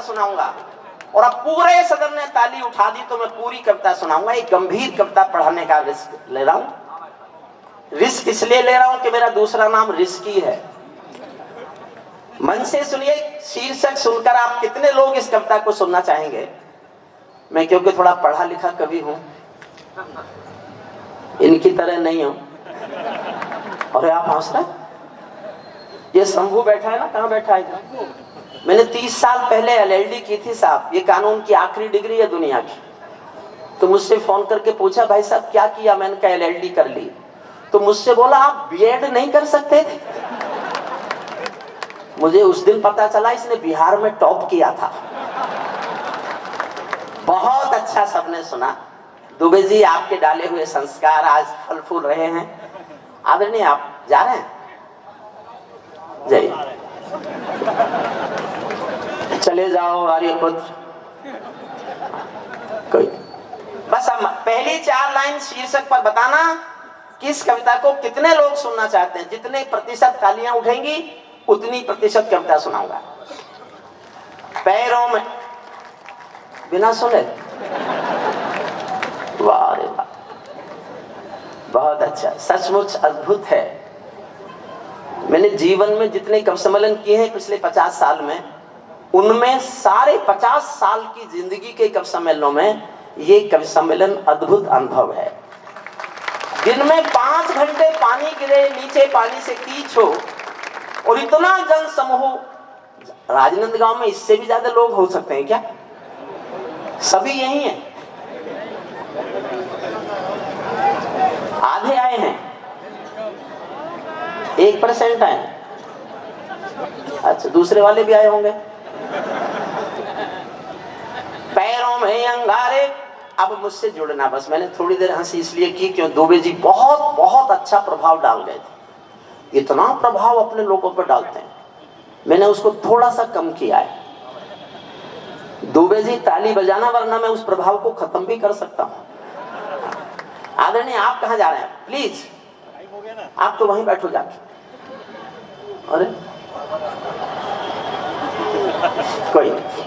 सुनाऊंगा। और अब पूरे सदन ने ताली उठा दी तो मैं पूरी कविता सुनाऊंगा। एक गंभीर कविता पढ़ाने का रिस्क ले रहा हूं। रिस्क इसलिए ले रहा हूं कि मेरा दूसरा नाम रिस्की है। मन से सुनिए, शीर्षक सुनकर आप कितने लोग इस कविता को सुनना चाहेंगे। मैं क्योंकि थोड़ा पढ़ा लिखा कवि हूं, इनकी तरह नहीं हूं। और आप हंस रहे, ये शंभू बैठा है ना, कहां बैठा है? मैंने 30 साल पहले LLD की थी साहब, ये कानून की आखिरी डिग्री है दुनिया की। तो मुझसे फोन करके पूछा, भाई साहब क्या किया? मैंने कहा LLD कर ली। तो मुझसे बोला, आप B.Ed नहीं कर सकते थे? मुझे उस दिन पता चला इसने बिहार में टॉप किया था। बहुत अच्छा सबने सुना। दुबे जी, आपके डाले हुए संस्कार आज फल फूल रहे हैं। आदरणीय, आप जा रहे हैं? जय, चले जाओ आर्यपुत्र। कोई बस अब पहली 4 लाइन शीर्षक पर बताना कि इस कविता को कितने लोग सुनना चाहते हैं। जितने प्रतिशत तालियां उठेंगी उतनी प्रतिशत कविता सुनाऊंगा। पैरों में बिना सुने, वाह रे वाह, बहुत अच्छा, सचमुच अद्भुत है। मैंने जीवन में जितने कवि सम्मेलन किए हैं पिछले 50 साल में, उनमें सारे 50 साल की जिंदगी के कवि सम्मेलनों में ये कवि सम्मेलन अद्भुत अनुभव है। दिन में 5 घंटे पानी गिरे, नीचे पानी से कीच हो, और इतना जन समूह। राजनांदगांव में इससे भी ज्यादा लोग हो सकते हैं क्या? सभी यही हैं, आधे आए हैं, 1% आए। अच्छा, दूसरे वाले भी आए होंगे। पैरों में अंगारे। अब मुझसे जुड़ना बस। मैंने थोड़ी देर हंसी इसलिए की क्यों दुबे जी बहुत बहुत अच्छा प्रभाव डाल गए थे। इतना प्रभाव अपने लोगों पर डालते हैं, मैंने उसको थोड़ा सा कम किया है। दुबे जी ताली बजाना, वरना मैं उस प्रभाव को खत्म भी कर सकता हूं। आदरणीय, आप कहां जा रहे हैं? प्लीज आप तो वहीं बैठो जाके। अरे कोई नहीं।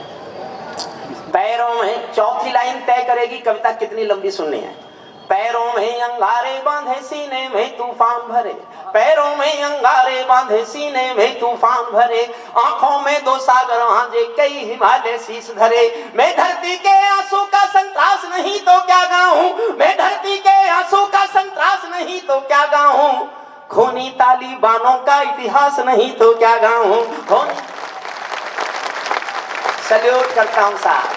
पैरों में चौथी लाइन तय करेगी कविता कितनी लंबी सुननी है। पैरों में अंगारे बांधे, सीने में तूफान भरे। पैरों में अंगारे बांधे, सीने में तूफान भरे। आंखों में 2 सागर आंजे, कई हिमालय शीश धरे। मैं धरती के आंसू का संतरास नहीं तो क्या गाऊं। मैं धरती के आंसू का संतरास नहीं तो क्या गाऊं। खूनी तालिबानों का इतिहास नहीं तो क्या गाऊं। सल्यूट करता हूं साहब।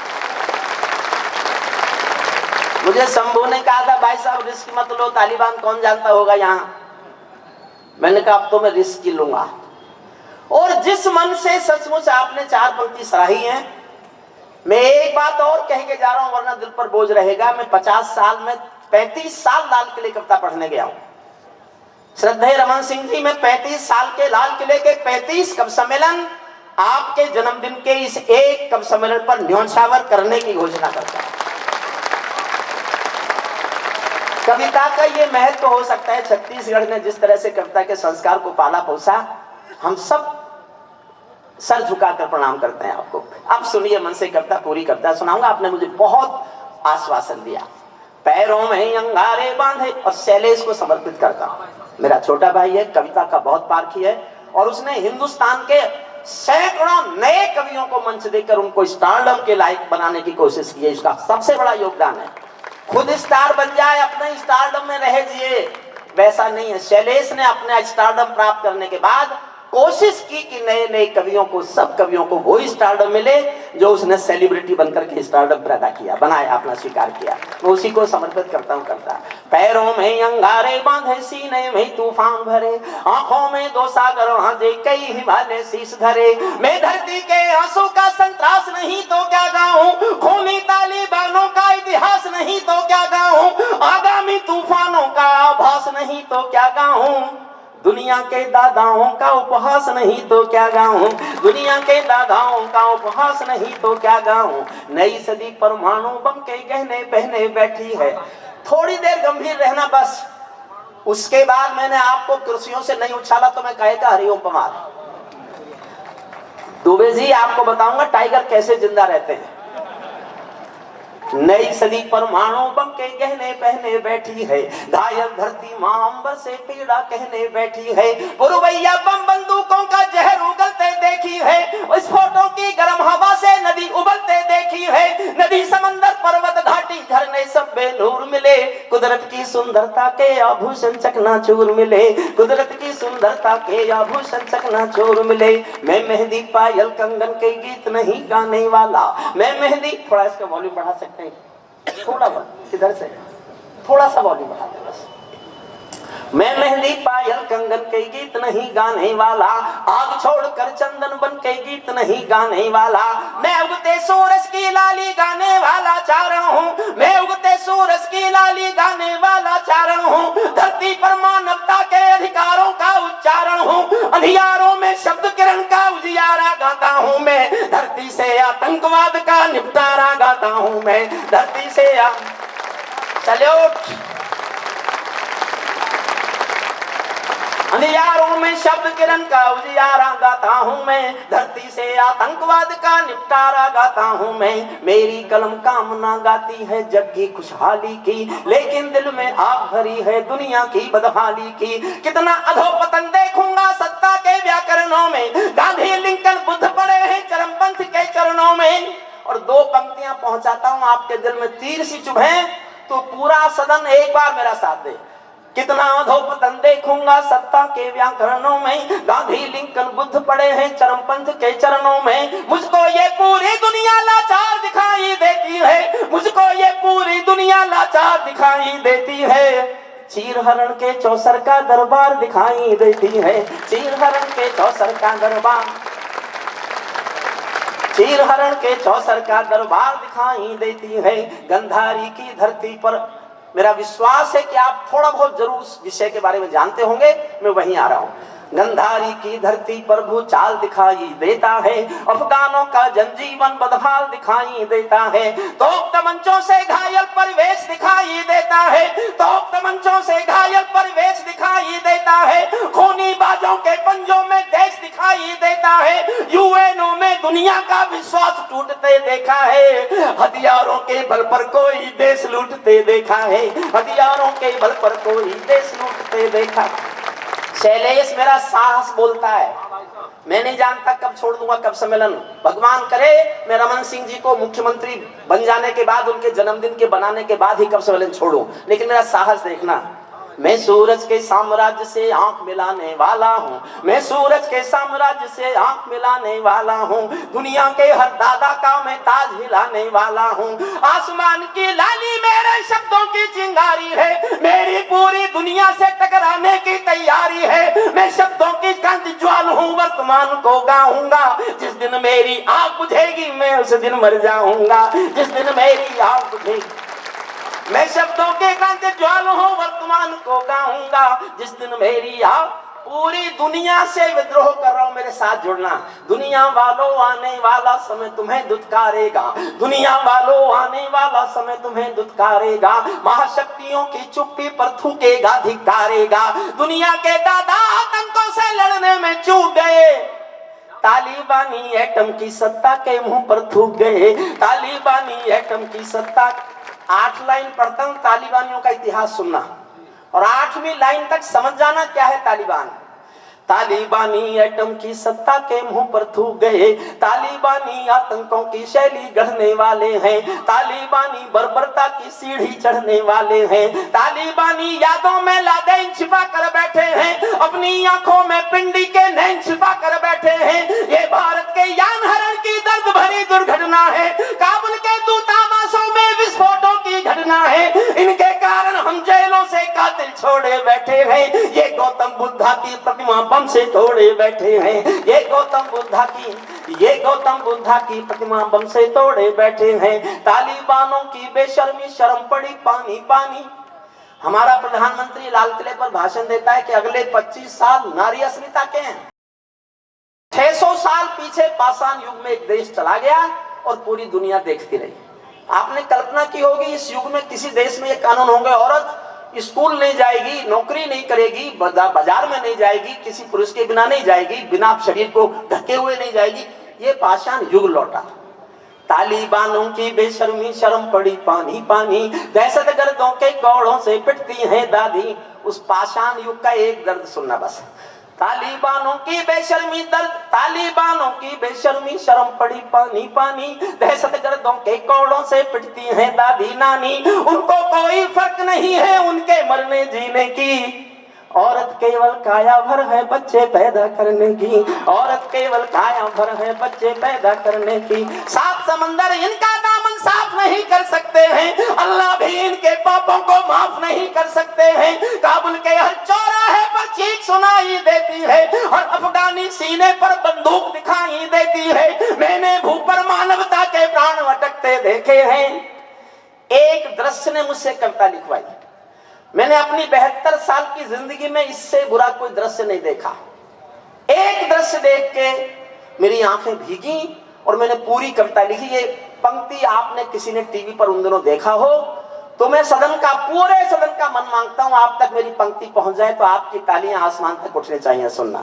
मुझे शंभू ने कहा था, भाई साहब रिस्क मत लो, तालिबान कौन जानता होगा यहाँ। मैंने कहा अब तो मैं रिस्क ही लूंगा। और जिस मन से सचमुच आपने 4 पंक्ति सराही हैं, मैं एक बात और कह के जा रहा हूं वरना दिल पर बोझ रहेगा। मैं 50 साल में 35 साल लाल किले कविता पढ़ने गया हूं। श्रद्धेय रमन सिंह जी, मैं 35 साल के लाल किले के 35 कवि सम्मेलन आपके जन्मदिन के इस एक कवि सम्मेलन पर न्योछावर करने की घोषणा करता हूं। कविता का ये महत्व हो सकता है। छत्तीसगढ़ ने जिस तरह से कविता के संस्कार को पाला पोसा, हम सब सर झुकाकर प्रणाम करते हैं आपको। अब सुनिए मन से कविता, पूरी कविता सुनाऊंगा। आपने मुझे बहुत आश्वासन दिया। पैरों में अंगारे बांधे, और शैलेश को समर्पित करता हूं। मेरा छोटा भाई है, कविता का बहुत पारखी है, और उसने हिंदुस्तान के सैकड़ों नए कवियों को मंच देकर उनको स्टारडम के लायक बनाने की कोशिश की है। इसका सबसे बड़ा योगदान है। खुद स्टार बन जाए, अपने स्टारडम में रह जिए, वैसा नहीं है। शैलेश ने अपने स्टारडम प्राप्त करने के बाद कोशिश की कि नए नए कवियों को, सब कवियों को वो स्टारडम मिले जो उसने सेलिब्रिटी बनकर के स्टारडम पैदा किया, बनाया, अपना स्वीकार किया। मैं उसी को समर्पित करता हूँ कविता। पैरों में अंगारे बांधे, सीने में तूफान भरे। आंखों में 2 सागर आंजे, कई हिमालय शीश धरे। मैं धरती के आंसू का संतरास नहीं तो क्या गाऊं। खूनी तालिबानों का इतिहास नहीं तो क्या गाऊं। आगामी तूफानों का आभास नहीं तो क्या गाऊं। दुनिया के दादाओं का उपहास नहीं तो क्या गाऊं। दुनिया के दादाओं का उपहास नहीं तो क्या गाऊं। नई सदी परमाणु बम के गहने पहने बैठी है। थोड़ी देर गंभीर रहना बस। उसके बाद मैंने आपको कुर्सियों से नहीं उछाला तो मैं कहेगा हरिओम पमार। दुबे जी आपको बताऊंगा टाइगर कैसे जिंदा रहते हैं। नई सदी परमाणु बम के गहने पहने बैठी है, घायल धरती मां अंबर से पीड़ा कहने बैठी है, पुरवैया बम बंदूकों का जहर उगलते देखी है, इस फोटो की गर्म हवा से नदी उबलते देखी है, नदी समंदर पर्वत घाटी झरने सब बेनूर मिले, कुदरत की सुंदरता के आभूषण चकनाचूर मिले, कुदरत की सुंदरता के आभूषण चकनाचूर मिले। मैं मेहंदी पायल कंगन के गीत नहीं गाने वाला, मैं मेहंदी, थोड़ा इसका वॉल्यूम बढ़ा सकते हैं, थोड़ा इधर से थोड़ा सा वॉल्यूम बढ़ा दे बस। मैं मेहंदी पायल कंगन के गीत नहीं गाने वाला, आग छोड़कर चंदन बन के गीत नहीं गाने वाला, मैं उगते सूरज की लाली गाने वाला चारण हूँ, मैं उगते सूरज की लाली गाने वाला चारण हूँ, धरती पर मानवता के अधिकारों का उच्चारण हूँ, अंधियारों में शब्द किरण का उजियारा गाता हूँ मैं, धरती से आतंकवाद का निपटारा गाता हूँ मैं, धरती से सैल्यूट। अंधियारों में शब्द किरण का उजियारा गाता हूँ मैं, धरती से आतंकवाद का निपटारा गाता हूँ मैं, मेरी कलम कामना गाती है जग की खुशहाली की, लेकिन दिल में आग भरी है दुनिया की बदहाली की, कितना अधोपतन देखूंगा सत्ता के व्याकरणों में, गांधी लिंकन बुद्ध पड़े हैं चरमपंथ के चरणों में। और दो पंक्तियां पहुंचाता हूं आपके दिल में तीर सी चुभे तो पूरा सदन एक बार मेरा साथ दे। कितना अधोपतन देखूंगा सत्ता के व्याकरणों में, गांधी लिंकन बुद्ध पड़े हैं चरमपंथ के चरणों में, मुझको ये पूरी दुनिया लाचार दिखाई देती है, मुझको ये पूरी दुनिया लाचार दिखाई देती है, चीर हरण के चौसर का दरबार दिखाई देती है, चीर हरण के चौसर का दरबार, चीर हरण के चौसर का दरबार दिखाई देती है, गंधारी की धरती पर। मेरा विश्वास है कि आप थोड़ा बहुत जरूर उस विषय के बारे में जानते होंगे, मैं वहीं आ रहा हूँ। गंधारी की धरती पर भूचाल दिखाई देता है, अफगानों का जनजीवन बदहाल दिखाई देता है, तोप तमंचों से घायल परिवेश दिखाई देता है, तोप तमंचों से घायल परिवेश दिखाई देता है, खूनी बाजों के पंजों में देश दिखाई देता है, यूएनओ में दुनिया का विश्वास टूटते देखा है, हथियारों के बल पर कोई देश लूटते देखा है, हथियारों के बल पर कोई देश लूटते देखा। शैलेश मेरा साहस बोलता है, मैं नहीं जानता कब छोड़ दूंगा, कब सम्मेलन, भगवान करे मैं रमन सिंह जी को मुख्यमंत्री बन जाने के बाद, उनके जन्मदिन के बनाने के बाद ही कब सम्मेलन छोड़ूं, लेकिन मेरा साहस देखना। मैं सूरज के साम्राज्य से आंख मिलाने वाला हूँ, मैं सूरज के साम्राज्य से आंख मिलाने वाला हूँ, दुनिया के हर दादा का मैं ताज हिलाने वाला हूँ, आसमान की लाली मेरे शब्दों की चिंगारी है, मेरी पूरी दुनिया से टकराने की तैयारी है, मैं शब्दों की कांति ज्वाल हूँ, वर्तमान को गाऊंगा, जिस दिन मेरी आग बुझेगी मैं उस दिन मर जाऊंगा, जिस दिन मेरी आग बुझेगी, मैं शब्दों के कांति ज्वाल हूँ, वर्तमान को गाऊंगा, जिस दिन मेरी आग। पूरी दुनिया से विद्रोह कर रहा हूं, मेरे साथ जुड़ना। दुनिया वालों आने वाला समय तुम्हें दुत्कारेगा, दुनिया वालों आने वाला समय तुम्हें दुत्कारेगा, महाशक्तियों की चुप्पी पर थूकेगा, धिक्कारेगा, दुनिया के दादा आतंकों से लड़ने में चूक गए, तालिबानी एटम की सत्ता के मुंह पर थूक गए, तालिबानी एटम की सत्ता। 8 लाइन पढ़ता हूं, तालिबानियों का इतिहास सुनना और 8वीं लाइन तक समझ जाना क्या है तालिबान। तालिबानी एटम की सत्ता के मुंह पर थूक गए, तालिबानी आतंकों की शैली गढ़ने वाले हैं, तालिबानी बर्बरता की सीढ़ी चढ़ने वाले हैं, तालिबानी यादों में लादेन छिपा कर बैठे हैं, अपनी आंखों में पिंडी के नैन छिपा कर बैठे हैं, ये भारत के यान हरण की दर्द भरी दुर्घटना है, काबुल के दूतावासों में विस्फोटों की घटना है, इनके कारण हम जेलों से कातिल छोड़े बैठे हैं, ये गौतम बुद्धा की प्रतिमा बम से तोड़े बैठे हैं, ये गौतम बुद्धा की प्रतिमा बम से तोड़े बैठे हैं, तालिबानों की बेशर्मी शर्म पड़ी पानी पानी। हमारा प्रधानमंत्री लाल किले पर भाषण देता है कि अगले 25 साल नारी अस्मिता के हैं। 600 साल पीछे पाषाण युग में एक देश चला गया और पूरी दुनिया देखती रही। आपने कल्पना की होगी इस युग में किसी देश में ये कानून होंगे, औरत स्कूल नहीं जाएगी, नौकरी नहीं करेगी, बाजार में नहीं जाएगी, किसी पुरुष के बिना नहीं जाएगी, बिना शरीर को ढके हुए नहीं जाएगी। ये पाषाण युग लौटा। तालिबानों की बेशर्मी शर्म पड़ी पानी पानी, दहशतगर्दों के कौड़ों से पिटती हैं दादी। उस पाषाण युग का एक दर्द सुनना बस। तालिबानों की बेशर्मी दर्द, तालिबानों की बेशर्मी शर्म पड़ी पानी पानी, दहशतगर्दों के कौड़ों से पिटती हैं दादी नानी। उनको कोई फर्क नहीं है उनके मरने जीने की, औरत केवल काया भर है बच्चे पैदा करने की, औरत केवल काया भर है बच्चे पैदा करने की। सात समंदर इनका दामन साफ नहीं कर सकते हैं, अल्लाह भी इनके पापों को माफ नहीं कर सकते हैं। काबुल के हर चौराहे पर चीख सुनाई देती है और अफगानी सीने पर बंदूक दिखाई देती है। मैंने भू पर मानवता के प्राण अटकते देखे हैं। एक दृश्य ने मुझसे कविता लिखवाई। मैंने अपनी 72 साल की जिंदगी में इससे बुरा कोई दृश्य नहीं देखा। एक दृश्य देख के मेरी आंखें भीगी और मैंने पूरी कविता लिखी। ये पंक्ति आपने किसी ने टीवी पर उन दिनों देखा हो तो मैं सदन का, पूरे सदन का मन मांगता हूं आप तक मेरी पंक्ति पहुंच जाए तो आपकी तालियां आसमान तक उठने चाहिए। सुनना।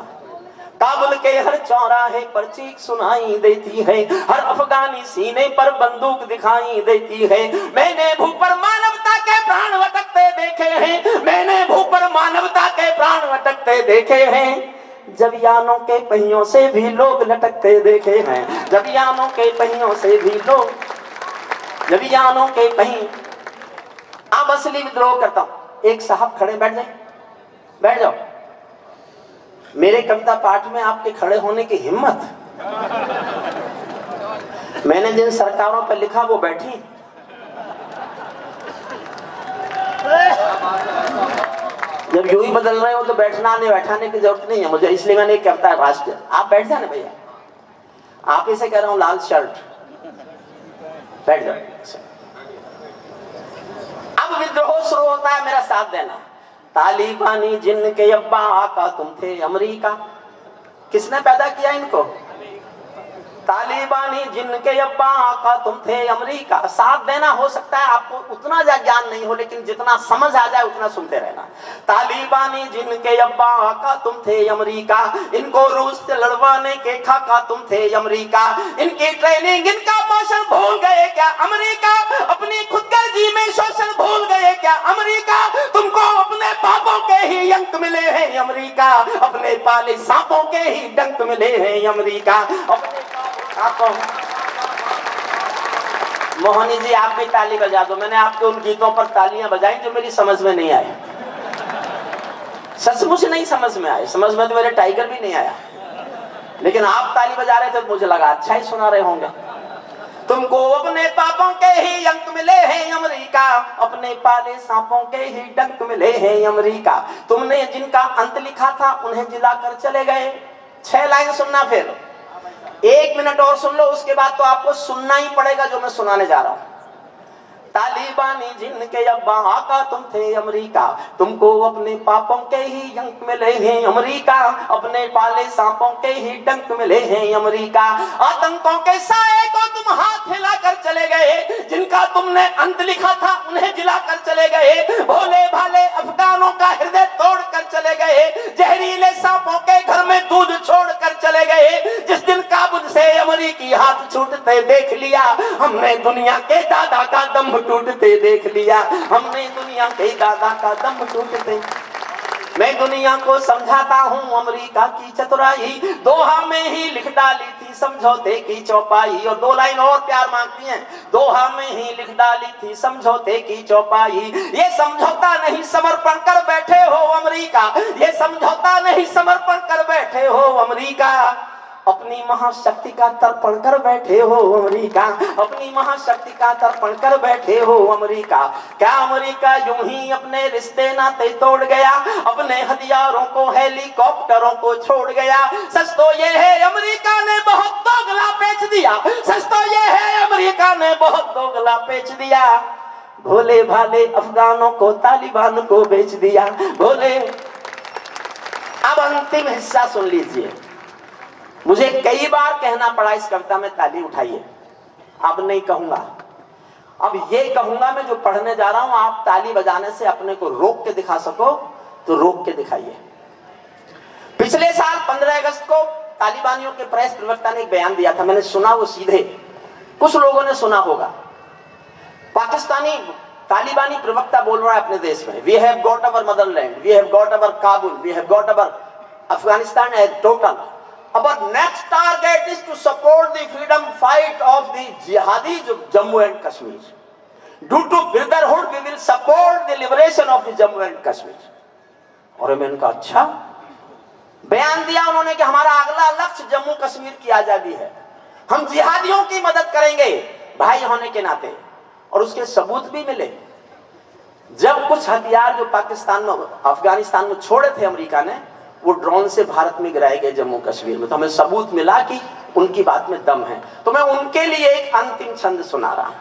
काबुल के हर चौराहे पर चीख सुनाई देती है, हर अफगानी सीने पर बंदूक दिखाई देती है। मैंने भू पर मानवता के प्राण अटकते देखे हैं, मैंने भू पर मानवता के प्राण अटकते देखे हैं। जब यानों के पहियों से भी लोग लटकते देखे हैं, जब यानों के पहियों से भी लोग, जब यानों के पहियों। अब असली विद्रोह करता हूं। एक साहब खड़े, बैठ जाए, बैठ जाओ। मेरे कविता पाठ में आपके खड़े होने की हिम्मत। मैंने जिन सरकारों पर लिखा वो बैठी। जब यूं ही बदल रहे हो तो बैठना नहीं, बैठाने की जरूरत नहीं है मुझे, इसलिए मैंने एक कविता राष्ट्र। आप बैठ जाए ना भैया, आप ही से कह रहा हूं लाल शर्ट, बैठ जाओ। अब विद्रोह शुरू होता है, मेरा साथ देना। तालिबानी जिनके अब्बा आका तुम थे अमेरिका। किसने पैदा किया इनको? तालिबानी जिनके अब्बा आका तुम थे अमेरिका। साथ देना। हो सकता है आपको उतना ज्ञान नहीं हो लेकिन जितना समझ आ जाए उतना सुनते रहना। तालिबानी जिनके अब्बा आका तुम थे अमेरिका, इनको रूस से लड़वाने के खाका तुम थे अमेरिका। इनकी ट्रेनिंग इनका पोषण भूल गए क्या अमेरिका? अपनी खुदगर्जी में शोषण भूल गए क्या अमेरिका? तुमको अपने पापों के ही अंक मिले हैं अमेरिका, अपने पाले सांपों के ही डंक मिले हैं अमेरिका। मोहनी जी आप भी ताली बजा दो। मैंने आपके उन गीतों पर तालियां बजाई जो मेरी समझ में नहीं आए, सचमुच नहीं समझ में आए। समझ में तो मेरे टाइगर भी नहीं आया, लेकिन आप ताली बजा रहे थे तो मुझे लगा अच्छा ही सुना रहे होंगे। तुमको अपने पापों के ही अंक मिले हैं अमेरिका, अपने पाले सांपों के ही डंक मिले हैं अमेरिका। तुमने जिनका अंत लिखा था उन्हें जिलाकर चले गए। 6 लाइन सुनना, फिर 1 मिनट और सुन लो, उसके बाद तो आपको सुनना ही पड़ेगा जो मैं सुनाने जा रहा हूं। तालिबानी जिनके अब्बा आका तुम थे अमेरिका, तुमको अपने पापों के ही अंक मिले हैं अमेरिका, अपने पाले सांपों के ही डंक मिले हैं अमेरिका। आतंकों के साए को तुम हाथ हिलाकर चले गए, जिनका तुमने अंत लिखा था उन्हें जिलाकर चले गए। भोले भाले अफगानों का हृदय तोड़ कर चले गए, जहरीले सांपों के घर में दूध छोड़ कर चले गए। जिस दिन काबुल से अमेरिकी हाथ छूटते देख लिया, हमने दुनिया के दादा का दम टूटते देख लिया, हमने दुनिया के दादा का दम टूटते। मैं दुनिया को समझाता हूँ अमेरिका की चतुराई, दोहा में ही लिख डाली थी समझौते की चौपाई। और 2 लाइन और प्यार मांगती हैं। दोहा में ही लिख डाली थी समझौते की चौपाई। ये समझौता नहीं समर्पण कर बैठे हो अमेरिका, ये समझौता नहीं समर्पण कर बैठे हो अमेरिका। अपनी महाशक्ति का तर्पण कर बैठे हो अमेरिका, अपनी महाशक्ति का तर्पण कर बैठे हो अमेरिका। क्या अमेरिका यूं ही अपने रिश्ते नाते तोड़ गया, अपने हथियारों को हेलीकॉप्टरों को छोड़ गया? सच तो ये है अमेरिका ने बहुत दोगला बेच दिया, सच तो ये है अमेरिका ने बहुत दोगला बेच दिया। भोले भाले अफगानों को तालिबान को बेच दिया, भोले। अब अंतिम हिस्सा सुन लीजिए। मुझे कई बार कहना पड़ा इस कविता में ताली उठाइए, अब नहीं कहूंगा। अब ये कहूंगा मैं जो पढ़ने जा रहा हूं, आप ताली बजाने से अपने को रोक के दिखा सको तो रोक के दिखाइए। पिछले साल 15 अगस्त को तालिबानियों के प्रेस प्रवक्ता ने एक बयान दिया था, मैंने सुना, वो सीधे कुछ लोगों ने सुना होगा। पाकिस्तानी तालिबानी प्रवक्ता बोल रहा है अपने देश में, we have got our motherland, we have got our Kabul, we have got our Afghanistan as total, our next target is to support the freedom fight of the jihadi Jammu and Kashmir, due to brotherhood we will support the liberation of the Jammu and Kashmir. और मैंने कहा अच्छा, बयान दिया उन्होंने कि हमारा अगला लक्ष्य जम्मू कश्मीर की आजादी है, हम जिहादियों की मदद करेंगे भाई होने के नाते। और उसके सबूत भी मिले। जब कुछ हथियार जो पाकिस्तान में अफगानिस्तान में छोड़े थे अमेरिका ने, वो ड्रोन से भारत में गिराए गए जम्मू कश्मीर में, तो हमें सबूत मिला कि उनकी बात में दम है। तो मैं उनके लिए एक अंतिम छंद सुना रहा हूं,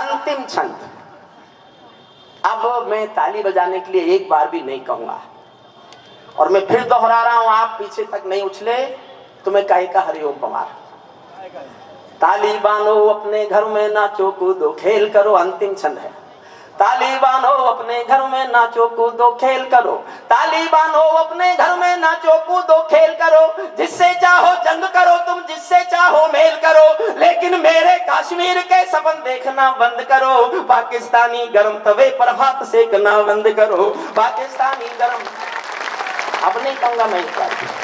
अंतिम छंद। अब मैं ताली बजाने के लिए एक बार भी नहीं कहूंगा, और मैं फिर दोहरा रहा हूं, आप पीछे तक नहीं उछले तो मैं कहे का हरिओम पवार। तालिबानो अपने घर में नाचो कूदो खेल करो, अंतिम छंद है। तालिबानो अपने घर में नाचो कूदो खेल करो, तालिबानो अपने घर में नाचो कूदो खेल करो, जिससे चाहो जंग करो तुम, जिससे चाहो मेल करो, लेकिन मेरे कश्मीर के सपन देखना बंद करो, पाकिस्तानी गरम तवे पर हाथ सेकना बंद करो, पाकिस्तानी गरम। अब नहीं कहूंगा मैं इस बार।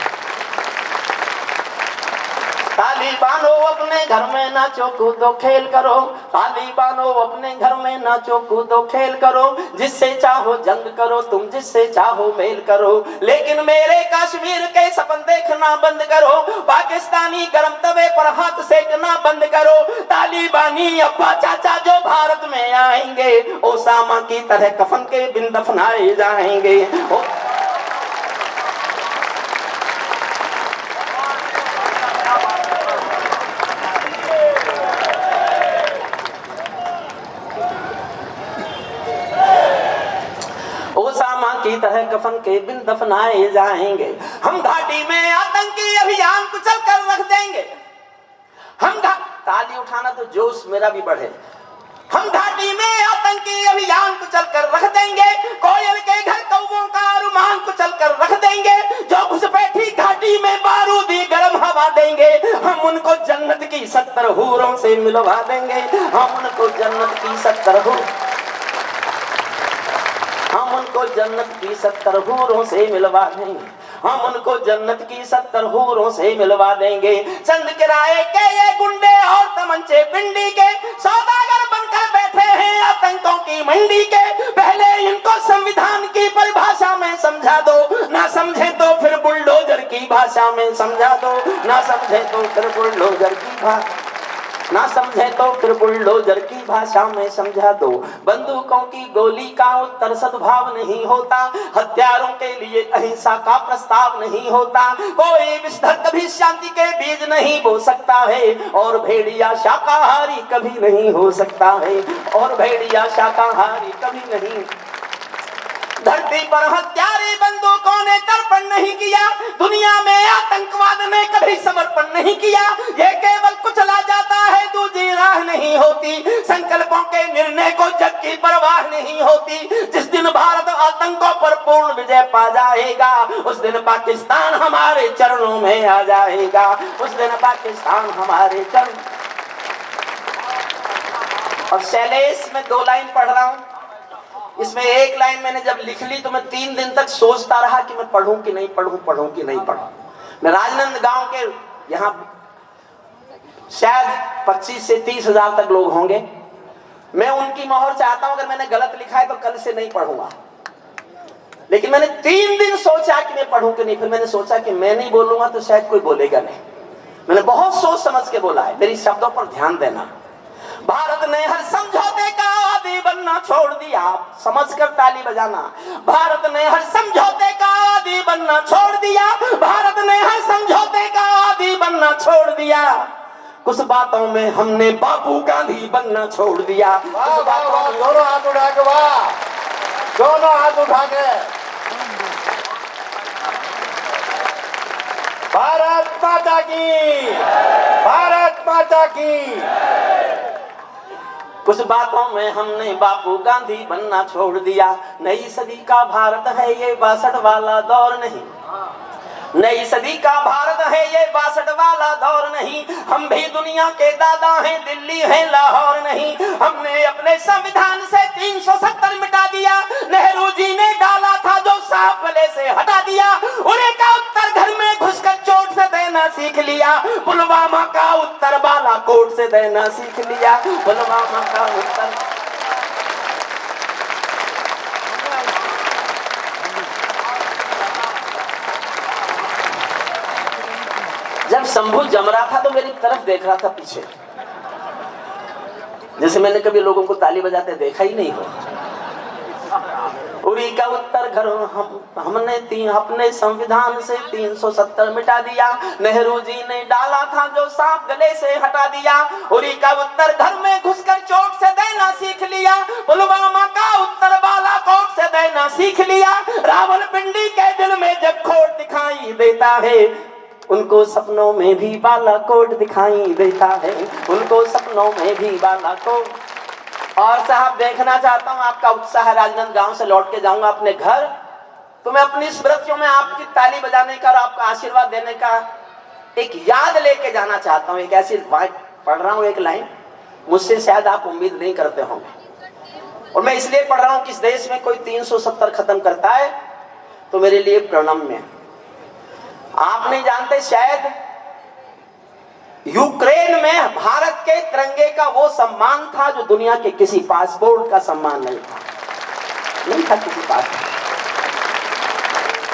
तालिबानो अपने घर में नाचो कूदो खेल करो, तालिबानो अपने घर में नाचो कूदो खेल करो, जिससे चाहो जंग करो तुम, जिससे चाहो मेल करो, लेकिन मेरे कश्मीर के सपन देखना बंद करो, पाकिस्तानी गरम तवे पर हाथ सेकना बंद करो, तालिबानी अब्बा चाचा जो भारत में आएंगे, ओसामा की तरह कफन के बिन दफनाए जाएंगे। की तरह कफन के बिन दफनाए जाएंगे, हम घाटी में आतंकी अभियान कुचल कर रख देंगे, हम ताली उठाना तो जोश मेरा भी बढ़े, हम घाटी में आतंकी अभियान कुचल कर रख देंगे, कोयल के घर कौवों का अरमान कुचल कर रख देंगे, जो घुसपैठी घाटी में बारूदी गर्म हवा देंगे, हम उनको जन्नत की 70 हूरों से मिलवा देंगे, हम उनको जन्नत की 70 हूरों से मिलवा देंगे, हम उनको जन्नत की 70 हूरों से मिलवा देंगे। चंद किराए के ये गुंडे और तमंचे पिंडी के सौदागर बनकर बैठे हैं आतंकों की मंडी के, पहले इनको संविधान की परिभाषा में समझा दो, ना समझे तो फिर बुलडोजर की भाषा में समझा दो, ना समझे तो फिर बुलडोजर की भाषा, ना समझे तो फिर बुलडोजर की भाषा में समझा दो। बंदूकों की गोली का उत्तर सद्भाव नहीं होता, हथियारों के लिए अहिंसा का प्रस्ताव नहीं होता, कोई विषधर कभी शांति के बीज नहीं बो सकता है, और भेड़िया शाकाहारी कभी नहीं हो सकता है, और भेड़िया शाकाहारी कभी नहीं। धरती पर हत्यारे बंदूकों ने तर्पण नहीं किया, दुनिया में आतंकवाद ने कभी समर्पण नहीं किया, ये केवल कुचला जाता है, दूसरी राह नहीं होती, संकल्पों के निर्णय को जग की परवाह नहीं होती। जिस दिन भारत आतंकों पर पूर्ण विजय पा जाएगा, उस दिन पाकिस्तान हमारे चरणों में आ जाएगा, उस दिन पाकिस्तान हमारे चरण। और शैलेश में 2 लाइन पढ़ रहा हूं, इसमें एक लाइन मैंने जब लिख ली तो मैं 3 दिन तक सोचता रहा कि मैं पढ़ूं कि नहीं पढ़ूं, पढ़ूं कि नहीं पढ़ूं। मैं राजनंद गांव के यहाँ शायद 25 से 30 हजार तक लोग होंगे, मैं उनकी मोहर चाहता हूं, अगर मैंने गलत लिखा है तो कल से नहीं पढ़ूंगा, लेकिन मैंने 3 दिन सोचा कि मैं पढ़ूं कि नहीं, फिर मैंने सोचा कि मैं नहीं बोलूंगा तो शायद कोई बोलेगा नहीं। मैंने बहुत सोच समझ के बोला है, मेरी शब्दों पर ध्यान देना। भारत ने हर समझौते का आदी बनना छोड़ दिया, समझकर ताली बजाना। भारत ने हर समझौते का आदी बनना छोड़ दिया, भारत ने हर समझौते का आदी बनना छोड़ दिया, कुछ बातों में हमने बापू गांधी बनना छोड़ दिया। दोनों हाथ उठा के, वाह, दोनों हाथ उठा के। भारत माता की, भारत माता की। कुछ बातों में हमने बापू गांधी बनना छोड़ दिया, नई सदी का भारत है ये 62 वाला दौर नहीं। नई सदी का भारत है ये 62 वाला दौर नहीं, हम भी दुनिया के दादा हैं, दिल्ली है लाहौर नहीं। हमने अपने संविधान से 370 मिटा दिया, नेहरू जी ने डाला था जो सांप गले से हटा दिया। उन्हें का उत्तर घर में घुसकर चोट से देना सीख लिया, पुलवामा का उत्तर बालाकोट से देना सीख लिया, पुलवामा का उत्तर। जब शंभू जम रहा था तो मेरी तरफ देख रहा था पीछे, जैसे मैंने कभी लोगों को ताली बजाते देखा ही नहीं हो। उरी का उत्तर घर हमने अपने संविधान से 370 मिटा दिया, नेहरू जी ने डाला था जो सांप गले से हटा दिया। उरी का उत्तर घर में घुसकर चोट से देना सीख लिया, पुलवामा का उत्तर बालाकोट से देना सीख लिया। रावलपिंडी के दिल में जब खोट दिखाई देता है, उनको सपनों में भी बालाकोट दिखाई देता है, उनको सपनों में भी बालाकोट। और साहब देखना चाहता हूं आपका उत्साह। राजनांद गांव से लौट के जाऊंगा अपने घर, तो मैं अपनी स्मृतियों में आपकी ताली बजाने का और आपका आशीर्वाद देने का एक याद लेके जाना चाहता हूं। एक ऐसी पढ़ रहा हूं एक लाइन, मुझसे शायद आप उम्मीद नहीं करते होंगे, और मैं इसलिए पढ़ रहा हूं कि इस देश में कोई 370 खत्म करता है तो मेरे लिए प्रणम्य। आप नहीं जानते, शायद यूक्रेन में भारत के तिरंगे का वो सम्मान था जो दुनिया के किसी पासपोर्ट का सम्मान नहीं था किसी पास।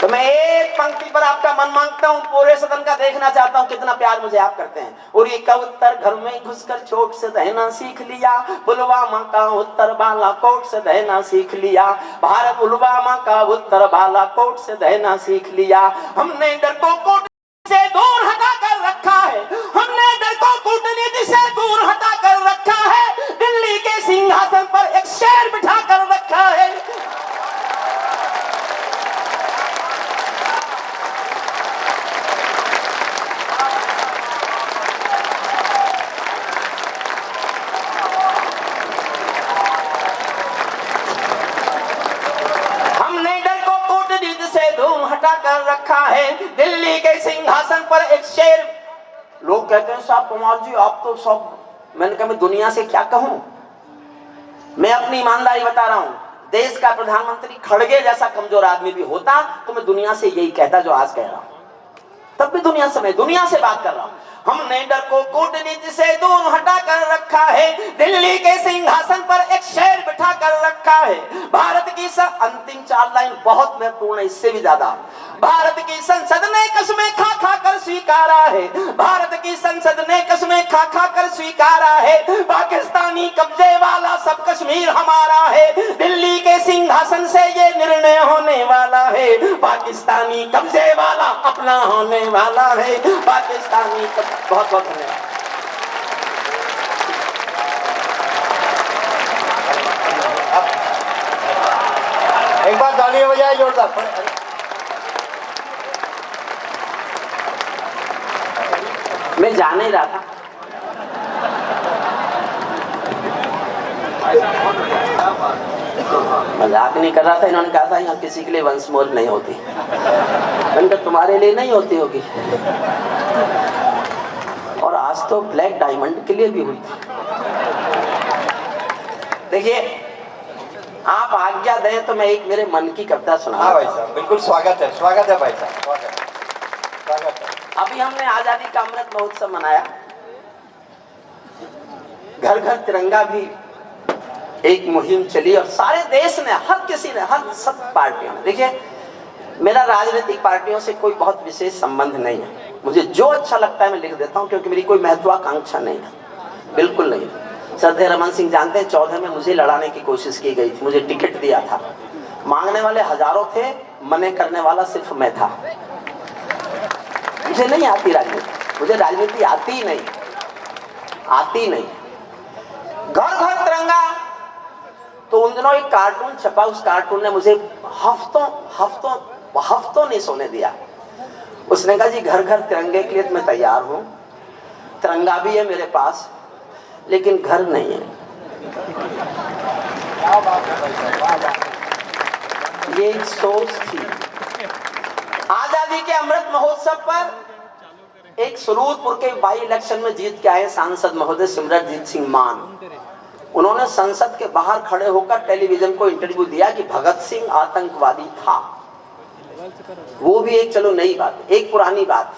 तो मैं एक पंक्ति पर आपका मन मांगता हूं, पूरे सदन का देखना चाहता हूं कितना प्यार मुझे आप करते हैं। और ये का उत्तर घर में घुसकर चोट से रहना सीख लिया, पुलवामा का उत्तर बालाकोट से रहना सीख लिया। भारत पुलवामा का उत्तर बालाकोट से रहना सीख लिया। हमने डर को कोट से दूर हटा कर रखा है, हमने डर को कूटनीति से दूर हटा कर रखा है। दिल्ली के सिंहासन पर एक शेर बिठा कर रखा है। कर रखा है, दिल्ली के सिंहासन पर एक शेर। लोग कहते हैं साहब कुमार जी आप तो सब, मैंने कहा मैं दुनिया से क्या कहूं, मैं अपनी ईमानदारी बता रहा हूं। देश का प्रधानमंत्री खड़गे जैसा कमजोर आदमी भी होता तो मैं दुनिया से यही कहता जो आज कह रहा हूं, तब भी दुनिया से बात कर रहा हूं। हमने डर को कूटनीति से दूर हटा कर रखा है, दिल्ली के सिंहासन पर एक शेर बिठा कर रखा है। भारत की अंतिम 4 लाइन बहुत महत्वपूर्ण है, इससे भी ज्यादा। भारत की संसद ने कसमें खा खा कर स्वीकारा है, भारत की संसद ने कसमें खा खा कर स्वीकारा है। पाकिस्तानी कब्जे वाला सब कश्मीर हमारा है, दिल्ली के सिंहासन से ये निर्णय होने वाला है। पाकिस्तानी कब्जे वाला अपना होने वाला है, पाकिस्तानी बहुत बहुत धन्यवाद। एक बार तालियां बजाए जोरदार। मैं जा नहीं रहा था, मजाक नहीं कर रहा था। इन्होंने कहा था यहाँ किसी के लिए वंस मोर नहीं होती, मैंने कहा तुम्हारे लिए नहीं होती होगी, और आज तो ब्लैक डायमंड के लिए भी हुई थी। देखिए आप आज्ञा दें तो मैं एक मेरे मन की कविता सुना। हाँ भाई साहब, बिल्कुल स्वागत है भाई साहब, स्वागत है। अभी हमने आजादी का अमृत महोत्सव मनाया, घर घर तिरंगा भी एक मुहिम चली, और सारे देश ने, हर किसी ने, हर सब पार्टियों ने। देखिए मेरा राजनीतिक पार्टियों से कोई बहुत विशेष संबंध नहीं है, मुझे जो अच्छा लगता है मैं लिख देता हूं, क्योंकि मेरी कोई महत्वाकांक्षा नहीं है, बिल्कुल नहीं। श्रद्धेय रमन सिंह जानते हैं 14 में मुझे लड़ाने की कोशिश की गई थी, मुझे टिकट दिया था, मांगने वाले हजारों थे, मने करने वाला सिर्फ मैं था। मुझे नहीं आती राजनीति, मुझे राजनीति आती नहीं। घर घर तिरंगा, तो उन दिनों एक कार्टून छपा, उस कार्टून ने मुझे हफ्तों नहीं सोने दिया। उसने कहा जी घर घर तिरंगे के लिए मैं तैयार हूं, तिरंगा भी है मेरे पास, लेकिन घर नहीं है। ये एक सोच थी, आजादी के अमृत महोत्सव पर एक सुरूरपुर के बाई इलेक्शन में जीत के आए सांसद महोदय सिमरनजीत सिंह मान, उन्होंने संसद के बाहर खड़े होकर टेलीविजन को इंटरव्यू दिया कि भगत सिंह आतंकवादी था। वो भी एक चलो नई बात, एक पुरानी बात।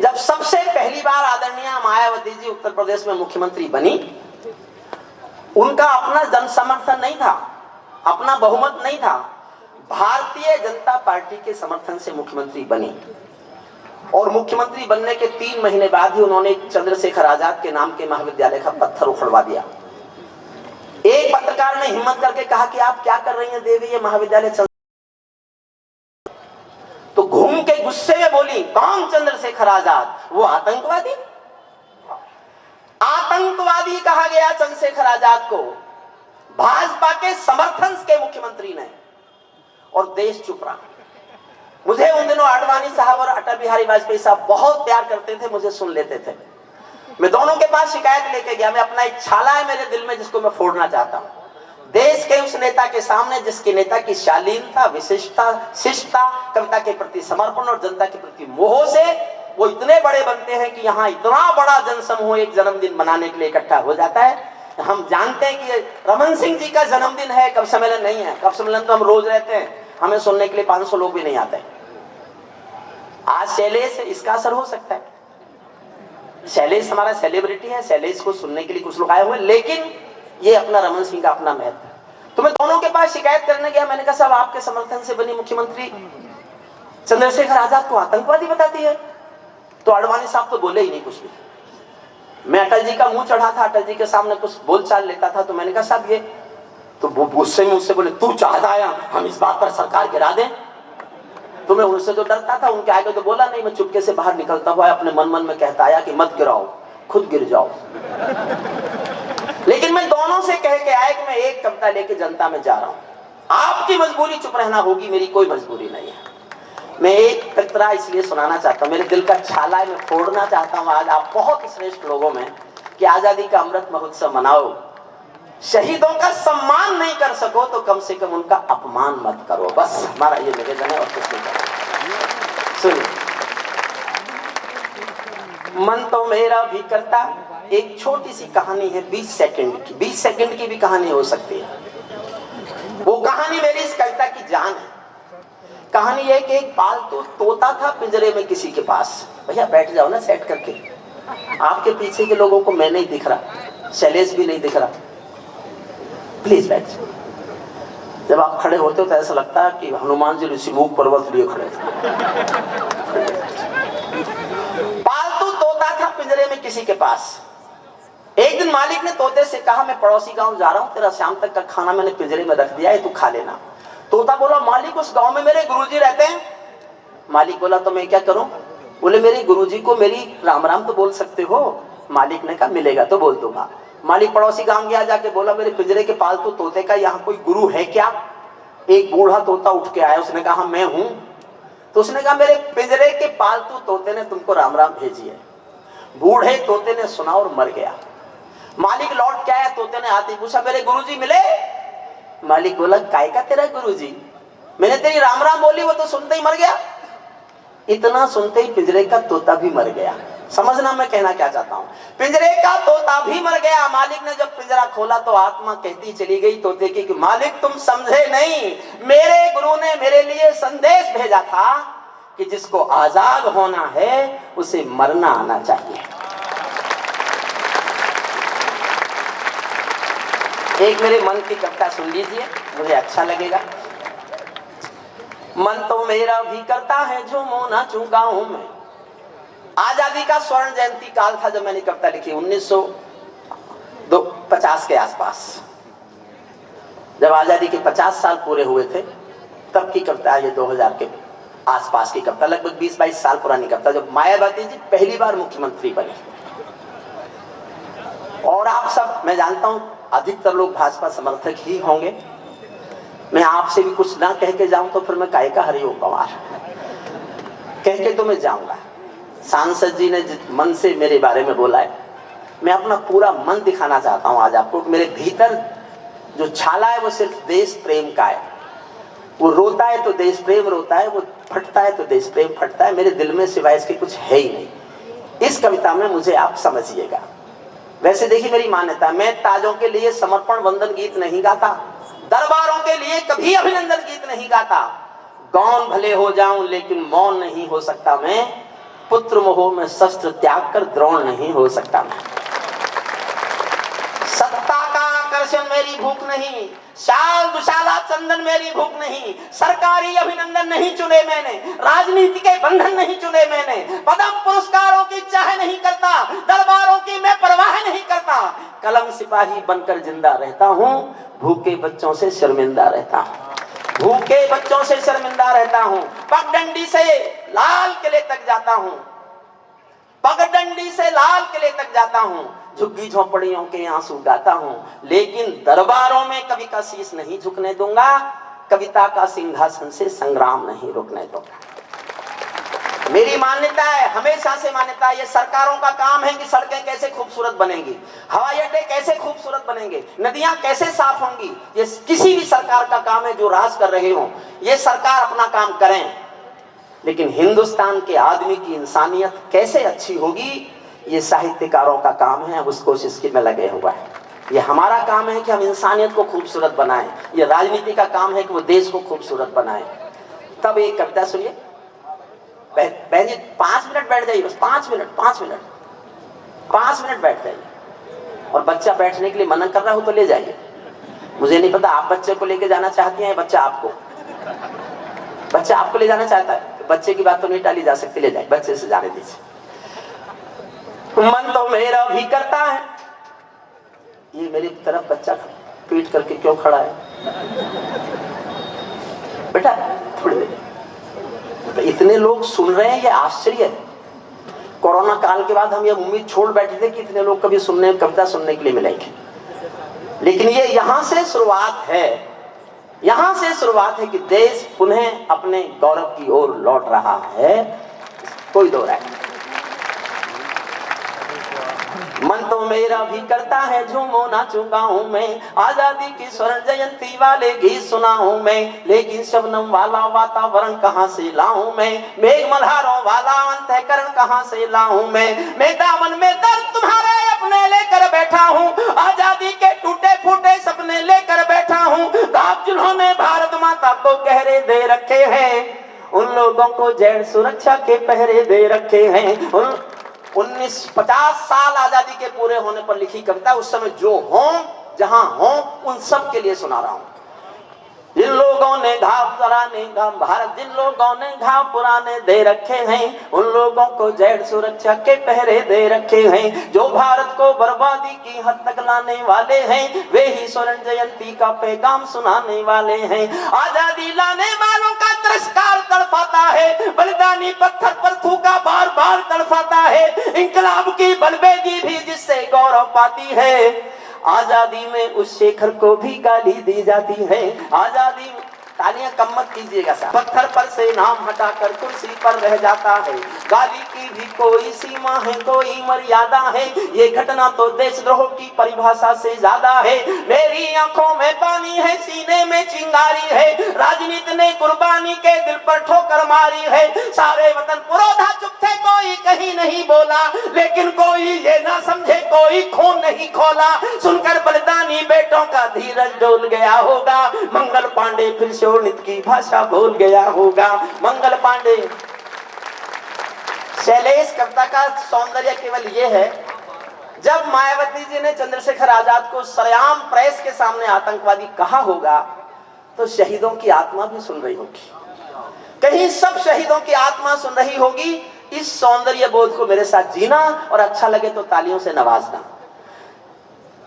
जब सबसे पहली बार आदरणीय मायावती जी उत्तर प्रदेश में मुख्यमंत्री बनी, उनका अपना जन समर्थन नहीं था, अपना बहुमत नहीं था, भारतीय जनता पार्टी के समर्थन से मुख्यमंत्री बनी। और मुख्यमंत्री बनने के 3 महीने बाद ही उन्होंने चंद्रशेखर आजाद के नाम के महाविद्यालय का पत्थर उखड़वा दिया। एक पत्रकार ने हिम्मत करके कहा कि आप क्या कर रही हैं देवी, ये महाविद्यालय तो घूम के गुस्से में बोली, कौन चंद्रशेखर आजाद? वो आतंकवादी। आतंकवादी कहा गया चंद्रशेखर आजाद को भाजपा के समर्थन के मुख्यमंत्री ने, और देश चुप रहा। मुझे उन दिनों आडवाणी साहब और अटल बिहारी वाजपेयी साहब बहुत प्यार करते थे, मुझे सुन लेते थे। मैं दोनों के पास शिकायत लेके गया। मैं अपना एक छाला है मेरे दिल में जिसको मैं फोड़ना चाहता हूं। देश के उस नेता के सामने जिसके नेता की शालीनता, विशिष्टता, शिष्टता, कविता के प्रति समर्पण और जनता के प्रति मोह से वो इतने बड़े बनते हैं कि यहाँ इतना बड़ा जनसमूह एक जन्मदिन मनाने के लिए इकट्ठा हो जाता है। हम जानते हैं कि रमन सिंह जी का जन्मदिन है, कवि सम्मेलन नहीं है। कवि सम्मेलन तो हम रोज रहते हैं, हमें सुनने के लिए 500 लोग भी नहीं आते। आज शैलेश, इसका असर हो सकता है। शैलेश हमारा सेलिब्रिटी है, शैलेश को सुनने के लिए कुछ लोग आए हुए, लेकिन ये अपना रमन सिंह का अपना महत्व। तो मैं दोनों के पास शिकायत करने गया। मैंने कहा साहब, आपके समर्थन से बनी मुख्यमंत्री चंद्रशेखर आजाद को आतंकवादी बताती है। तो आडवाणी साहब तो बोले ही नहीं कुछ भी। मैं अटल जी का मुंह चढ़ा था, अटल जी के सामने कुछ बोलचाल लेता था, तो मैंने कहा साहब ये तो गुस्से में मुझसे बोले, तू चाहता है हम इस बात पर सरकार गिरा दें? तो मैं उनसे तो डरता था, उनके आगे तो बोला नहीं। मैं चुपके से बाहर निकलता हुआ अपने मन मन में कहता आया कि मत गिराओ, खुद गिर जाओ। लेकिन मैं दोनों से कह के आया कि मैं एक कविता लेके जनता में जा रहा हूं। आपकी मजबूरी चुप रहना होगी, मेरी कोई मजबूरी नहीं है। मैं एक कविता इसलिए सुनाना चाहता हूं, मेरे दिल का छाला है, मैं फोड़ना चाहता हूं आज आप बहुत श्रेष्ठ लोगों में कि आजादी का अमृत महोत्सव मनाओ। शहीदों का सम्मान नहीं कर सको तो कम से कम उनका अपमान मत करो। बस हमारा ये निवेदन है और कुछ नहीं करना। सुनिए, मन तो मेरा भी करता, एक छोटी सी कहानी है 20 सेकंड की। 20 सेकंड की भी कहानी हो सकती है। वो कहानी मेरी इस कविता की जान है। कहानी है कि एक पालतू तोता था पिंजरे में किसी के पास। भैया बैठ जाओ ना सेट करके, आपके पीछे के लोगों को मैं नहीं दिख रहा, शैलेश भी नहीं दिख रहा, प्लीज बैठ जाओ। जब आप खड़े होते हो तो ऐसा लगता है कि हनुमान जी ऋषिमुख पर्वत लिए खड़े थे। पालतू तोता था पिंजरे में किसी के पास। एक दिन मालिक ने तोते से कहा, मैं पड़ोसी गांव जा रहा हूं, तेरा शाम तक का खाना मैंने पिंजरे में रख दिया है, तू खा लेना। तोता बोला, मालिक उस गांव में मेरे गुरुजी रहते हैं। मालिक बोला, तो मैं क्या करूं? बोले, मेरे गुरुजी को मेरी राम राम तो बोल सकते हो। मालिक ने कहा, मिलेगा तो बोल दूंगा। मालिक पड़ोसी गांव गया, जाके बोला, मेरे पिंजरे के पालतू तोते का यहाँ कोई गुरु है क्या? एक बूढ़ा तोता उठ के आया, उसने कहा, मैं हूं। तो उसने कहा, मेरे पिंजरे के पालतू तोते ने तुमको राम राम भेजी है। बूढ़े तोते ने सुना और मर गया। मालिक लौट के आया, तोते ने आते पूछा, मेरे गुरुजी मिले? मालिक बोला, काय का तेरा गुरुजी? मैंने तेरी राम राम बोली, वो तो सुनते ही मर गया। इतना सुनते ही पिंजरे का तोता भी मर गया। समझना मैं कहना क्या चाहता हूं। पिंजरे का तोता भी मर गया। मालिक ने जब पिंजरा खोला तो आत्मा कहती चली गई तोते की कि मालिक तुम समझे नहीं, मेरे गुरु ने मेरे लिए संदेश भेजा था कि जिसको आजाद होना है उसे मरना आना चाहिए। एक मेरे मन की कविता सुन लीजिए, मुझे अच्छा लगेगा। मन तो मेरा भी करता है झूमो नाचूं गाँव में। आजादी का स्वर्ण जयंती काल था जब मैंने कविता लिखी, 1950 के आसपास। जब आजादी के 50 साल पूरे हुए थे तब की कविता है ये, 2000 के आसपास की कविता, लगभग 20-22 साल पुरानी कविता, जब मायावती जी पहली बार मुख्यमंत्री बनी। और आप सब, मैं जानता हूं अधिकतर लोग भाजपा समर्थक ही होंगे। मैं आपसे भी कुछ ना कह के जाऊं तो फिर मैं काय का हरिओम पवार कह के तो मैं जाऊंगा। सांसद जी ने जिस मन से मेरे बारे में बोला है, मैं अपना पूरा मन दिखाना चाहता हूं आज आपको। मेरे भीतर जो छाला है वो सिर्फ देश प्रेम का है। वो रोता है तो देश प्रेम रोता है, वो फटता है तो देश प्रेम फटता है। मेरे दिल में सिवाय इसके कुछ है ही नहीं। इस कविता में मुझे आप समझिएगा। वैसे देखिए मेरी मान्यता, मैं ताजों के लिए समर्पण वंदन गीत नहीं गाता, दरबारों के लिए कभी अभिनंदन गीत नहीं गाता। गौन भले हो जाऊं लेकिन मौन नहीं हो सकता मैं, पुत्र मोह में शस्त्र त्याग कर द्रोण नहीं हो सकता मैं। सत्ता का आकर्षण मेरी भूख नहीं, शाल दुशाला चंदन मेरी भूख नहीं, सरकारी अभिनंदन नहीं चुने मैंने, राजनीति के बंधन नहीं चुने मैंने, पदम पुरस्कारों की चाह नहीं करता, दरबारों की मैं परवाह नहीं करता। कलम सिपाही बनकर जिंदा रहता हूँ, भूखे बच्चों से शर्मिंदा रहता हूँ, भूखे बच्चों से शर्मिंदा रहता हूँ। पगडंडी से लाल किले तक जाता हूँ, पगडंडी से लाल किले तक जाता हूँ, झुग्गी झोपड़ियों के आंसू गाता हूँ, लेकिन दरबारों में कवि का शीश नहीं झुकने दूंगा, कविता का सिंहासन से संग्राम नहीं रुकने दूंगा। मेरी मान्यता है, हमेशा से मान्यता है, ये सरकारों का काम है कि सड़कें कैसे खूबसूरत बनेंगी, हवाई अड्डे कैसे खूबसूरत बनेंगे, नदियां कैसे साफ होंगी। ये किसी भी सरकार का काम है जो राज कर रहे हो, ये सरकार अपना काम करें, लेकिन हिंदुस्तान के आदमी की इंसानियत कैसे अच्छी होगी, ये साहित्यकारों का काम है। उस कोशिश में लगे हुआ है। ये हमारा काम है कि हम इंसानियत को खूबसूरत बनाएं, ये राजनीति का काम है कि वो देश को खूबसूरत बनाएं। तब एक कविता सुनिए। बहन जी 5 मिनट बैठ जाइए, बस 5 मिनट बैठ जाइए। और बच्चा बैठने के लिए मना कर रहा हो तो ले जाइए। मुझे नहीं पता आप बच्चे को लेके जाना चाहती हैं, बच्चा आपको ले जाना चाहता है। बच्चे की बात तो नहीं टाली जा सकती, ले जाए, बच्चे से जाने दीजिए। मन तो मेरा भी करता है, ये मेरी तरफ बच्चा पीट करके क्यों खड़ा है? बेटा थोड़ी देर, तो इतने लोग सुन रहे हैं, ये आश्चर्य है। कोरोना काल के बाद हम ये उम्मीद छोड़ बैठे थे कि इतने लोग कभी कविता सुनने के लिए मिलेंगे, लेकिन ये यहाँ से शुरुआत है, यहां से शुरुआत है कि देश पुनः अपने गौरव की ओर लौट रहा है, कोई दो राय। मन तो मेरा भी करता है झूमो नाचूं गाऊं मैं, आजादी की स्वर्ण जयंती वाले गीत सुनाऊं मैं, लेकिन शबनम वाला वातावरण कहां से लाऊं मैं, मेघ मल्हारों वाला अंतःकरण कहां से लाऊं मैं दामन में दर्द तुम्हारे अपने लेकर बैठा हूं, आजादी के टूटे फूटे सपने लेकर बैठा हूं, घाव जिन्होंने भारत माता को गहरे दे रखे हैं, उन लोगों को जेल सुरक्षा के पहरे दे रखे हैं। 50 साल आजादी के पूरे होने पर लिखी कविता, उस समय जो हों जहां हों उन सब के लिए सुना रहा हूं। जिन लोगों ने घाव भारत, जिन लोगों ने घाव पुराने दे रखे हैं, उन लोगों को जेल सुरक्षा के पहरे दे रखे हैं, जो भारत को बर्बादी की हद तक लाने वाले हैं, वे ही स्वर्ण जयंती का पैगाम सुनाने वाले हैं। आजादी लाने वालों का तिरस्कार तड़पाता है, बलिदानी पत्थर पर थूका बार बार तड़पाता है, इंकलाब की बलबेदी भी जिससे गौरव पाती है, आजादी में उस शेखर को भी गाली दी जाती है। आजादी, तालियां कम मत कीजिएगा साहब। पत्थर पर से नाम हटाकर कुर्सी पर रह जाता है, गाली की भी कोई सीमा है, कोई मर्यादा है, ये घटना तो देशद्रोह की परिभाषा से ज्यादा है। मेरी आंखों में पानी है, सीने में चिंगारी है, राजनीति ने कुर्बानी के दिल पर ठोकर मारी है। सारे वतन पुरोधा चुप थे, कोई कहीं नहीं बोला, लेकिन कोई ये ना समझे कोई खून नहीं खोला। सुनकर बलिदानी बेटों का धीरज डोल गया होगा, मंगल पांडे फिर शोणित की भाषा भूल गया होगा। मंगल पांडे। शैलेश कविता का सौंदर्य केवल ये है, जब मायावती जी ने चंद्रशेखर आजाद को सरेआम प्रेस के सामने आतंकवादी कहा होगा, तो शहीदों की आत्मा भी सुन रही होगी, कहीं सब शहीदों की आत्मा सुन रही होगी। इस सौंदर्य बोध को मेरे साथ जीना, और अच्छा लगे तो तालियों से नवाजना।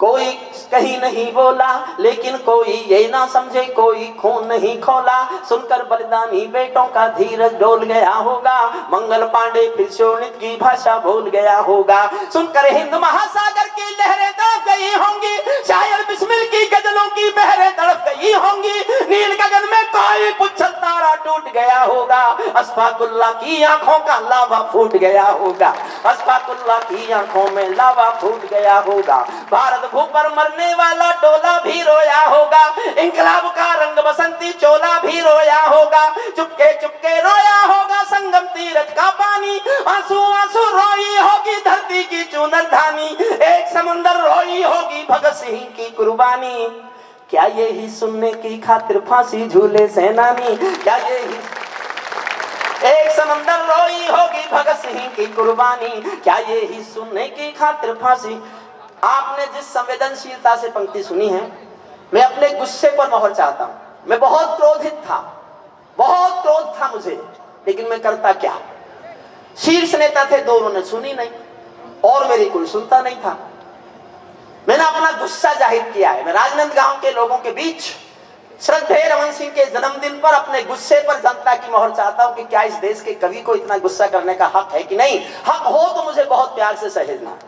कोई कहीं नहीं बोला, लेकिन कोई ये ना समझे कोई खून नहीं खोला। सुनकर बलिदानी बेटों का धीरज डोल गया होगा, मंगल पांडे फिर शोणित की भाषा भूल गया होगा। सुनकर हिंद महासागर की लहरें तड़प गई होंगी, शायर बिस्मिल की गजलों की बहरें तड़प गई होंगी। नील गगन में कोई पुच्छल तारा टूट गया होगा, अशफाकुल्लाह की आंखों का लावा फूट गया होगा, अशफाकुल्लाह की आंखों में लावा फूट गया होगा। भारत भूख पर मरने वाला डोला भी रोया होगा, इंकलाब का रंग बसंती चोला भी रोया होगा, चुपके चुपके रोया होगा संगम तीरथ का पानी, आंसू आंसू रोई होगी धरती की चूनर धानी, एक समुंदर रोई होगी भगत सिंह की कुर्बानी। क्या यही सुनने की खातिर फांसी झूले सेनानी, क्या यही एक समंदर रोई होगी भगत सिंह की कुर्बानी, क्या यही सुनने की खातिर फांसी। आपने जिस संवेदनशीलता से पंक्ति सुनी है, मैं अपने गुस्से पर मोहर चाहता हूं। मैं बहुत क्रोधित था, बहुत क्रोध था मुझे, लेकिन मैं करता क्या। शीर्ष नेता थे दो, उन्होंने सुनी नहीं और मेरी कोई सुनता नहीं था। मैंने अपना गुस्सा जाहिर किया है। मैं राजनांदगांव के लोगों के बीच श्रद्धेय रमन सिंह के जन्मदिन पर अपने गुस्से पर जनता की मोहर चाहता हूं कि क्या इस देश के कवि को इतना गुस्सा करने का हक है कि नहीं। हक हो तो मुझे बहुत प्यार से सहेजना।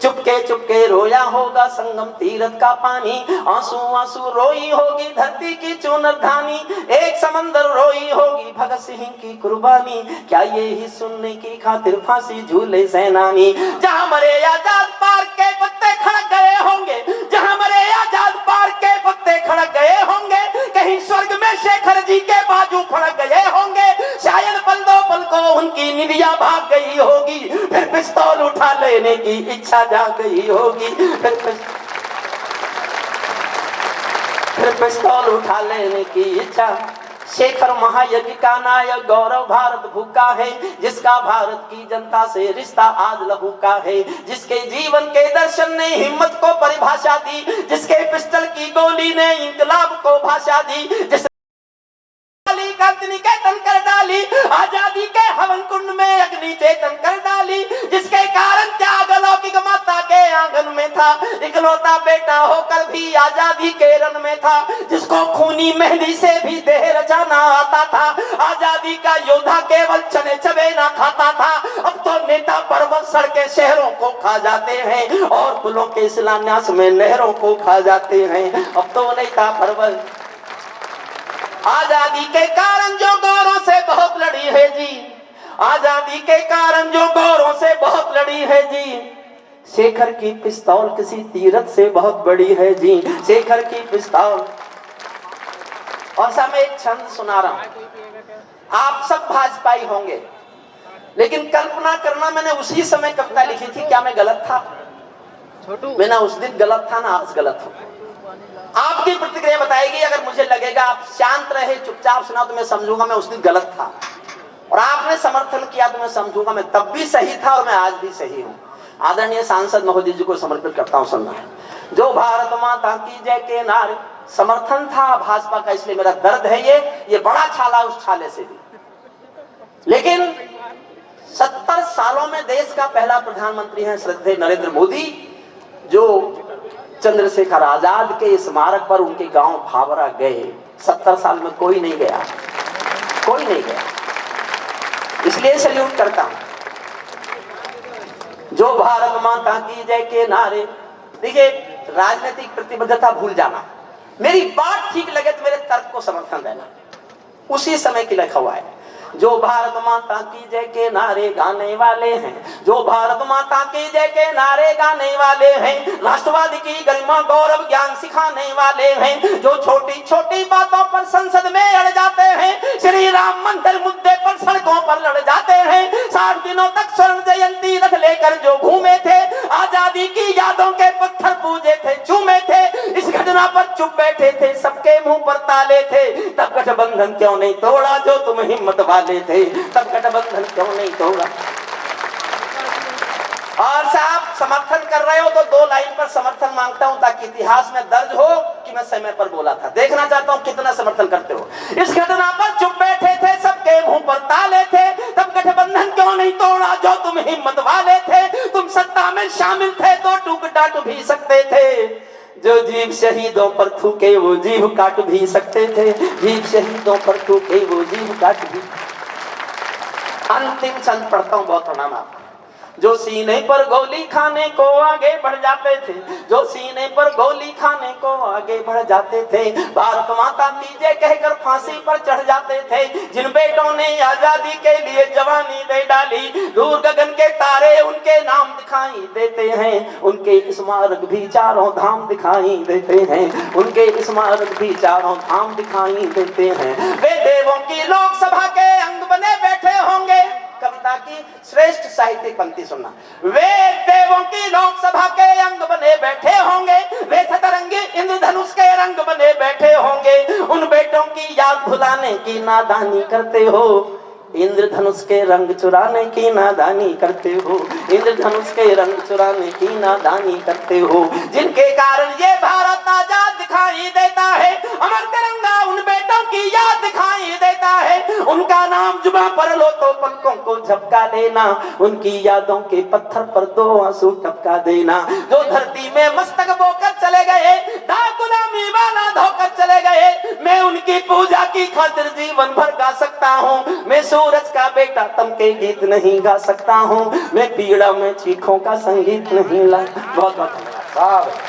चुपके चुपके रोया होगा संगम तीरथ का पानी, आंसू आंसू रोई होगी धरती की चूनर धानी, एक समंदर रोई होगी भगत सिंह की कुर्बानी, क्या यही सुनने की खातिर फांसी झूले सेनानी। जहां मरे आजाद पार्क के पत्ते खड़क गए होंगे, जहां मरे आजाद पार्क के पत्ते खड़क गए होंगे, कहीं स्वर्ग में शेखर जी के बाजू फड़क गए होंगे, शायद पल दो पल को उनकी निदिया भाग गई होगी, फिर पिस्तौल उठा लेने की इच्छा जा गई होगी, फिर पिस्तौल उठा लेने की इच्छा। शेखर महायज्ञ का नायक गौरव भारत भूखा है, जिसका भारत की जनता से रिश्ता आज लहू का है, जिसके जीवन के दर्शन ने हिम्मत को परिभाषा दी, जिसके पिस्टल की गोली ने इंकलाब को भाषा दी, जिस निकेतन कर डाली, आजादी के हवन कुंड में अग्नि चेतन कर डाली, जिसके कारण त्याग अलौकिक माता के आंगन में था, इकलौता बेटा होकर भी आजादी के रन में था, जिसको खूनी मेहंदी से भी देह रचाना आता था, आजादी का योद्धा केवल चने चबे ना खाता था। अब तो नेता पर्वत सड़के शहरों को खा जाते हैं और पुलों के शिलान्यास में नहरों को खा जाते हैं। अब तो नेता पर्वत आजादी के कारण जो गौरों से बहुत लड़ी है जी, आजादी के कारण जो गौरों से बहुत लड़ी है जी, शेखर की पिस्तौल किसी तीरथ से बहुत बड़ी है जी, शेखर की पिस्तौल। और सब मैं एक छंद सुना रहा हूं। आप सब भाजपाई होंगे, लेकिन कल्पना करना मैंने उसी समय कविता लिखी थी। क्या मैं गलत था? मैं ना उस दिन गलत था ना आज गलत हूं। आपकी प्रतिक्रिया बताएगी। अगर मुझे लगेगा आप शांत रहे चुपचाप सुना तो मैं समझूंगा मैं उस दिन गलत था, और आपने समर्थन किया तो मैं समझूंगा मैं तब भी सही था और मैं आज भी सही हूं। आदरणीय सांसद महोदय जी को समर्पित करता हूं। सुनना है जो भारत माता की जय के नारे समर्थन था भाजपा का, इसलिए मेरा दर्द है ये बड़ा छाला उस छाले से भी। लेकिन 70 सालों में देश का पहला प्रधानमंत्री है श्रद्धेय नरेंद्र मोदी, जो चंद्रशेखर आजाद के स्मारक पर उनके गांव भावरा गए। 70 साल में कोई नहीं गया, कोई नहीं गया। इसलिए सैल्यूट करता हूं। जो भारत माता की जय के नारे। देखिए, राजनीतिक प्रतिबद्धता भूल जाना, मेरी बात ठीक लगे तो मेरे तर्क को समर्थन देना, उसी समय की लिखा हुआ है। जो भारत माता की जय के नारे गाने वाले हैं, जो भारत माता की जय के नारे गाने वाले हैं, राष्ट्रवाद की गरिमा गौरव ज्ञान सिखाने वाले हैं, जो छोटी छोटी बातों पर संसद में अड़ जाते हैं, श्री राम मंदिर मुद्दे पर सड़कों पर लड़ जाते हैं, 60 दिनों तक स्वर्ण जयंती रथ लेकर जो घूमे थे, आजादी की यादों के पत्थर पूजे थे, चूमे थे, इस घटना पर चुप बैठे थे, सबके मुंह पर ताले थे, तब गठबंधन क्यों नहीं तोड़ा जो तुम हिम्मत वाले थे, तब गठबंधन क्यों नहीं तोड़ा। और साहब समर्थन कर रहे हो तो 2 लाइन पर समर्थन मांगता हूं ताकि इतिहास में दर्ज हो कि मैं समय पर बोला था। देखना चाहता हूं कितना समर्थन करते हो। इस घटना पर चुप बैठे थे, सबके मुंह पर ताले थे, तब गठबंधन क्यों नहीं तोड़ा जो तुम हिम्मत वाले थे, तुम सत्ता में शामिल थे तो टूक टाट भी सकते थे, जो जीव शहीदों पर थूके वो जीव काट भी सकते थे, जीव शहीदों पर थूके वो जीव काट भी। अंतिम चंद पढ़ता हूं, बहुत प्रणाम आपको। जो सीने पर गोली खाने को आगे बढ़ जाते थे, जो सीने पर गोली खाने को आगे बढ़ जाते थे, भारत माता की जय कहकर फांसी पर चढ़ जाते थे, जिन बेटों ने आजादी के लिए जवानी दे डाली, दूर गगन के तारे उनके नाम दिखाई देते हैं, उनके स्मारक भी चारों धाम दिखाई देते हैं, उनके स्मारक भी चारों धाम दिखाई देते हैं। वे देवों की लोकसभा के अंग बने बैठे होंगे। कविता की श्रेष्ठ साहित्यिक पंक्ति सुनना। वे देवों की लोकसभा के अंग बने बैठे होंगे, वे सतरंगी इंद्रधनुष के रंग बने बैठे होंगे, उन बेटों की याद भुलाने की नादानी करते हो, इंद्रधनुष के रंग चुराने की नादानी करते हो, इंद्रधनुष के रंग चुराने की नादानी करते हो, जिनके कारण ये भारत आजाद दिखाई देता है, अमर तिरंगा उन बेटों की याद दिखाई देता है, उनका नाम जुबां पर लो तो पलकों को झपका देना, उनकी यादों के पत्थर पर दो आंसू टपका देना, जो धरती में मस्तक बोकर चले गए, दाग गुलामी वाला धोकर चले गए, मैं उनकी पूजा की खातिर जीवन भर गा सकता हूँ, मैं सूरज का बेटा तम के गीत नहीं गा सकता हूँ, मैं पीड़ा में चीखों का संगीत नहीं ला। बहुत बहुत धन्यवाद।